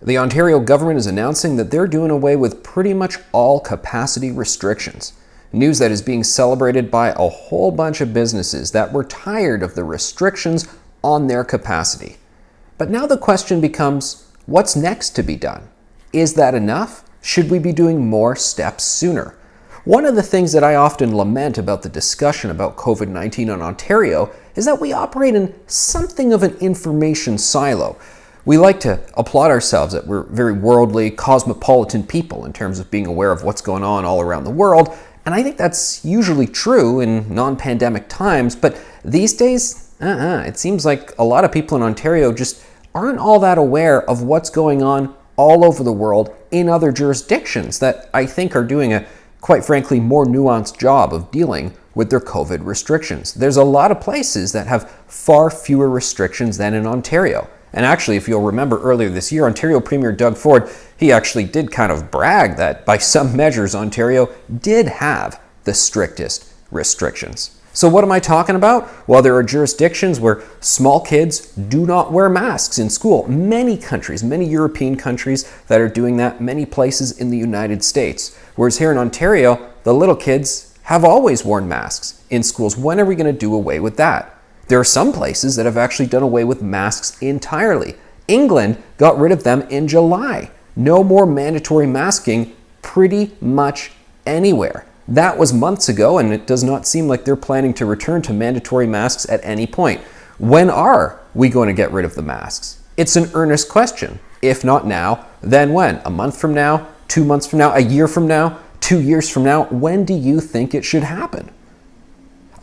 The Ontario government is announcing that they're doing away with pretty much all capacity restrictions. News that is being celebrated by a whole bunch of businesses that were tired of the restrictions on their capacity. But now the question becomes, what's next to be done? Is that enough? Should we be doing more steps sooner? One of the things that I often lament about the discussion about COVID-19 in Ontario is that we operate in something of an information silo. We like to applaud ourselves that we're very worldly, cosmopolitan people in terms of being aware of what's going on all around the world. And I think that's usually true in non-pandemic times, but these days, it seems like a lot of people in Ontario just aren't all that aware of what's going on all over the world in other jurisdictions that I think are doing a, quite frankly, more nuanced job of dealing with their COVID restrictions. There's a lot of places that have far fewer restrictions than in Ontario. And actually, if you'll remember earlier this year, Ontario Premier Doug Ford, he actually did kind of brag that by some measures, Ontario did have the strictest restrictions. So what am I talking about? Well, there are jurisdictions where small kids do not wear masks in school. Many countries, many European countries that are doing that, many places in the United States. Whereas here in Ontario, the little kids have always worn masks in schools. When are we going to do away with that? There are some places that have actually done away with masks entirely. England got rid of them in July. No more mandatory masking pretty much anywhere. That was months ago, and it does not seem like they're planning to return to mandatory masks at any point. When are we going to get rid of the masks? It's an earnest question. If not now, then when? A month from now? 2 months from now? A year from now? 2 years from now? When do you think it should happen?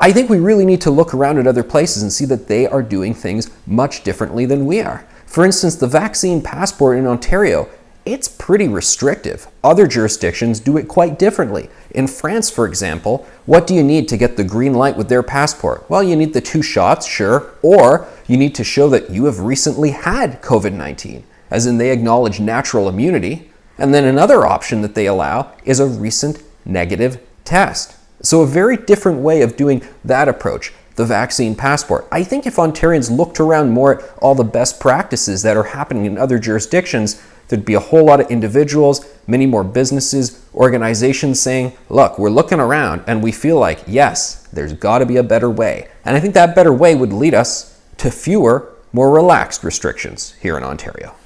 I think we really need to look around at other places and see that they are doing things much differently than we are. For instance, the vaccine passport in Ontario, it's pretty restrictive. Other jurisdictions do it quite differently. In France, for example, what do you need to get the green light with their passport? Well, you need the 2 shots, sure, or you need to show that you have recently had COVID-19, as in they acknowledge natural immunity. And then another option that they allow is a recent negative test. So a very different way of doing that approach, the vaccine passport. I think if Ontarians looked around more at all the best practices that are happening in other jurisdictions, there'd be a whole lot of individuals, many more businesses, organizations saying, look, we're looking around and we feel like, yes, there's got to be a better way. And I think that better way would lead us to fewer, more relaxed restrictions here in Ontario.